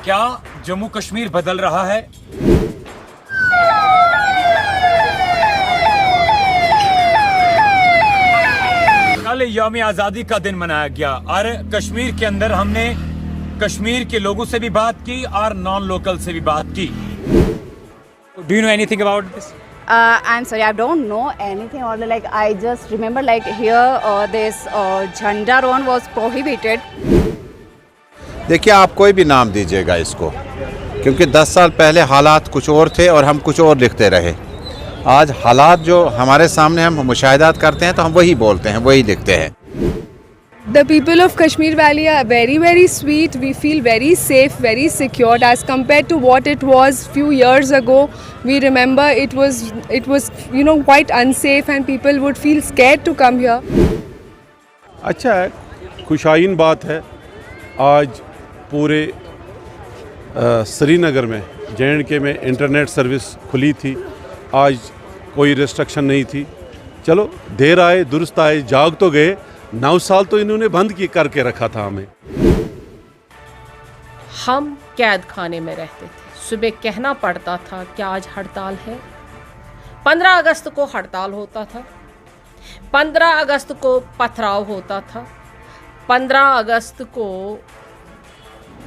क्या जम्मू कश्मीर बदल रहा है? कल यौम आज़ादी का दिन मनाया गया और कश्मीर के अंदर हमने कश्मीर के लोगों से भी बात की और नॉन लोकल से भी बात की. Do you know anything about this? I'm sorry, I don't know anything. Or like I just remember like here this Jhanda Rohan was prohibited. देखिए, आप कोई भी नाम दीजिएगा इसको, क्योंकि 10 साल पहले हालात कुछ और थे और हम कुछ और लिखते रहे. आज हालात जो हमारे सामने हम मुशाहिदात करते हैं तो हम वही बोलते हैं, वही लिखते हैं. The people of Kashmir Valley are very, very sweet. We feel very safe, very secured as compared to what it was few years ago. We remember it was quite unsafe and people would feel scared to come here. अच्छा है, खुशाइन बात है. आज पूरे श्रीनगर में JNK में internet service खुली थी. आज कोई रिस्ट्रिक्शन नहीं थी. चलो, देर आए दुरुस्त आए, जाग तो गए. 9 साल तो इन्होंने बंद करके रखा था हमें. हम कैद खाने में रहते थे. सुबह कहना पड़ता था कि आज हड़ताल है. 15 अगस्त को हड़ताल होता था. 15 अगस्त को पथराव होता था. 15 अगस्त को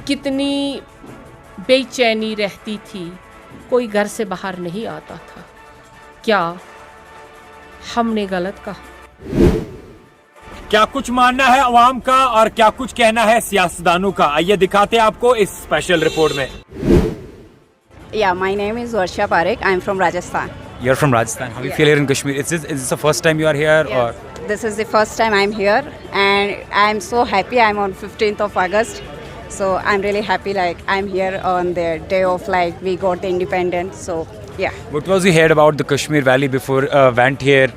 कितनी बेचैनी रहती थी. कोई घर से बाहर नहीं आता था. क्या हमने गलत कहा? क्या कुछ मानना है अवाम का और क्या कुछ कहना है सियासतदानों का? आइए दिखाते हैं आपको इस स्पेशल रिपोर्ट में. Yeah, my name is Varsha Parekh. I'm from Rajasthan. You're from Rajasthan. How do you feel here in Kashmir? Is this the first time you are here? Yes, Or this is the first time I'm here and I'm so happy. I'm on 15th of August. So I'm really happy like I'm here on the day of like we got the independence. So yeah. what was you heard about the Kashmir Valley before went here?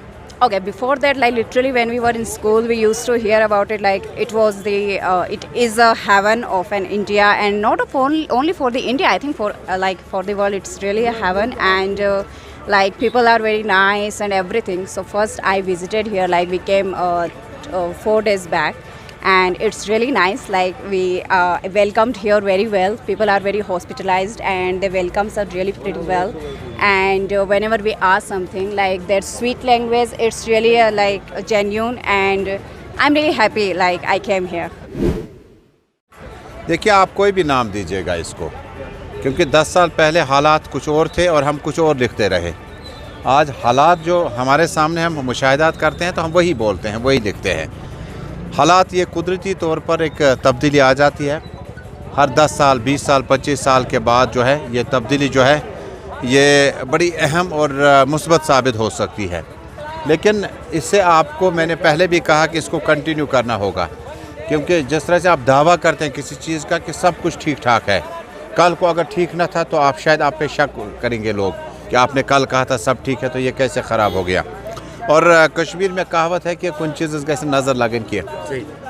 Okay, before that, like literally when we were in school, we used to hear about it. Like it was it is a heaven of an India, and not only for the India. I think for for the world, it's really a heaven. And like people are very nice and everything. So first, I visited here. Like we came 4 days back, and it's really nice. Like we welcomed here very well. People are very hospitalized and they welcome us really pretty well. And whenever we ask something, like their sweet language, it's really genuine, and I'm really happy like I came here. देखिए, आप कोई भी नाम दीजिएगा इसको, क्योंकि 10 साल पहले हालात कुछ और थे और हम कुछ और लिखते रहे. आज हालात जो हमारे सामने हम मुशाहिदात करते हैं तो हम वही बोलते हैं, वही लिखते हैं. हालात ये कुदरती तौर पर एक तब्दीली आ जाती है. हर 10 साल 20 साल 25 साल के बाद जो है ये तब्दीली जो है ये बड़ी अहम और मुस्बत साबित हो सकती है. लेकिन इससे आपको मैंने पहले भी कहा कि इसको कंटिन्यू करना होगा, क्योंकि जिस तरह से आप दावा करते हैं किसी चीज़ का कि सब कुछ ठीक ठाक है, कल को अगर ठीक ना था तो आप शायद आप पे शक करेंगे लोग कि आपने कल कहा था सब ठीक है तो ये कैसे ख़राब हो गया. और कश्मीर में कहावत है कि कुछ चीज़ कैसे नज़र लगन किए.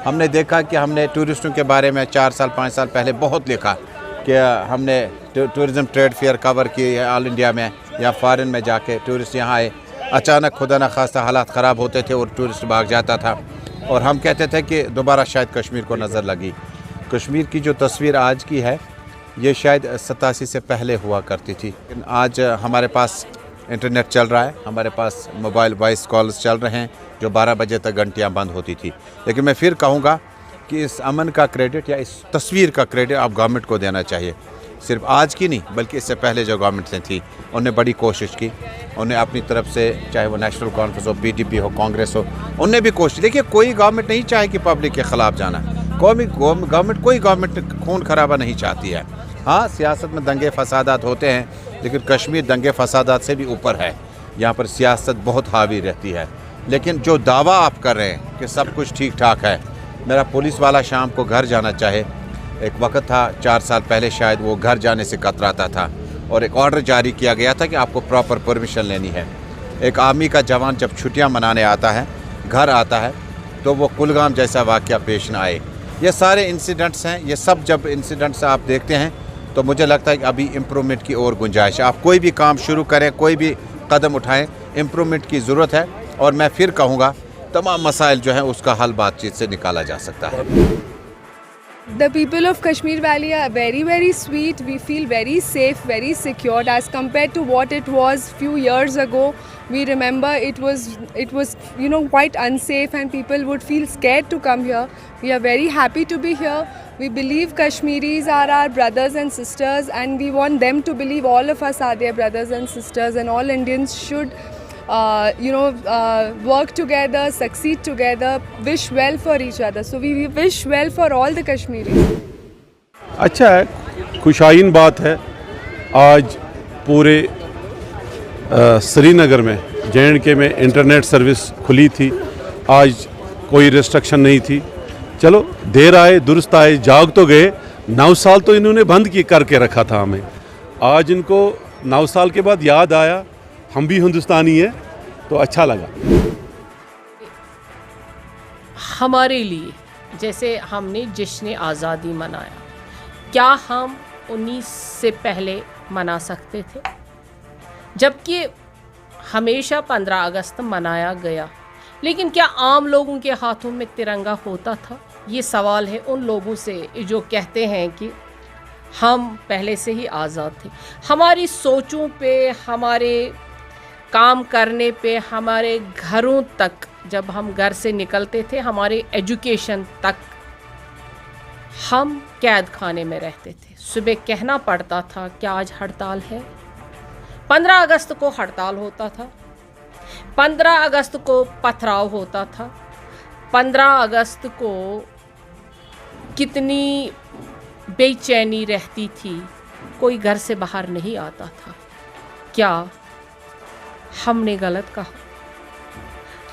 हमने देखा कि हमने टूरिस्टों के बारे में 4 साल 5 साल पहले बहुत लिखा कि हमने टूरिज़म ट्रेड फेयर कवर किए ऑल इंडिया में या फ़ॉरेन में जाके टूरिस्ट यहाँ आए. अचानक खुदा न खास्ता हालात ख़राब होते थे और टूरिस्ट भाग जाता था और हम कहते थे कि दोबारा शायद कश्मीर को नज़र लगी. कश्मीर की जो तस्वीर आज की है ये शायद 87 से पहले हुआ करती थी. आज हमारे पास इंटरनेट चल रहा है, हमारे पास मोबाइल वॉइस कॉल्स चल रहे हैं जो 12 बजे तक घंटियाँ बंद होती थी. लेकिन मैं फिर कहूँगा कि इस अमन का क्रेडिट या इस तस्वीर का क्रेडिट आप गवर्नमेंट को देना चाहिए. सिर्फ आज की नहीं बल्कि इससे पहले जो गवर्नमेंट थी उन्होंने बड़ी कोशिश की. उन्हें अपनी तरफ से चाहे वो नेशनल कॉन्फ्रेंस हो, PDP हो, कांग्रेस हो, उनने भी कोशिश. देखिए, कोई गवर्नमेंट नहीं चाहे कि पब्लिक के ख़िलाफ़ जाना. कोई गवर्नमेंट खून खराबा नहीं चाहती है. हाँ, सियासत में दंगे फसादात होते हैं, लेकिन कश्मीर दंगे फसादात से भी ऊपर है. यहाँ पर सियासत बहुत हावी रहती है. लेकिन जो दावा आप कर रहे हैं कि सब कुछ ठीक ठाक है, मेरा पुलिस वाला शाम को घर जाना चाहे, एक वक्त था 4 साल पहले शायद वो घर जाने से कतराता था और एक ऑर्डर जारी किया गया था कि आपको प्रॉपर परमिशन लेनी है. एक आर्मी का जवान जब छुट्टियां मनाने आता है, घर आता है, तो वो कुलगाम जैसा वाक़या पेश न आए. ये सारे इंसिडेंट्स हैं. ये सब जब इंसिडेंट्स आप देखते हैं तो मुझे लगता है कि अभी इम्प्रूवमेंट की और गुंजाइश है. आप कोई भी काम शुरू करें, कोई भी कदम उठाएं, इम्प्रूवमेंट की ज़रूरत है. और मैं फिर कहूँगा तमाम मसाइल जो हैं उसका हल बातचीत से निकाला जा सकता है. The people of Kashmir Valley are very, very sweet. We feel very safe, very secured as compared to what it was few years ago. We remember it was quite unsafe and people would feel scared to come here. We are very happy to be here. We believe Kashmiris are our brothers and sisters, and we want them to believe all of us are their brothers and sisters, and all Indians should work together, succeed together, wish well for each other. So we wish well for all the Kashmiris. अच्छा है, खुशाइन बात है। आज पूरे श्रीनगर में JNK में internet service खुली थी। आज कोई रिस्ट्रिक्शन नहीं थी। चलो देर आए दुरुस्त आए, जाग तो गए। 9 साल तो इन्होंने बंद की करके रखा था हमें। आज इनको 9 साल के बाद याद आया, हम भी हिंदुस्तानी हैं, तो अच्छा लगा। हमारे लिए जैसे हमने जश्न आज़ादी मनाया, क्या हम 19 से पहले मना सकते थे? जबकि हमेशा 15 अगस्त मनाया गया, लेकिन क्या आम लोगों के हाथों में तिरंगा होता था? ये सवाल है उन लोगों से जो कहते हैं कि हम पहले से ही आज़ाद थे। हमारी सोचों पे, हमारे काम करने पे, हमारे घरों तक, जब हम घर से निकलते थे, हमारे एजुकेशन तक, हम कैद खाने में रहते थे। सुबह कहना पड़ता था कि आज हड़ताल है। 15 अगस्त को हड़ताल होता था, 15 अगस्त को पथराव होता था, 15 अगस्त को कितनी बेचैनी रहती थी, कोई घर से बाहर नहीं आता था। क्या हमने गलत कहा?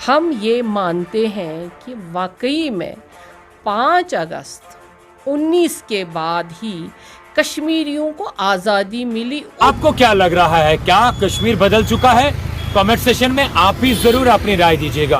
हम ये मानते हैं कि वाकई में 5 अगस्त 19 के बाद ही कश्मीरियों को आज़ादी मिली। आपको क्या लग रहा है, क्या कश्मीर बदल चुका है? कमेंट सेशन में आप भी जरूर अपनी राय दीजिएगा।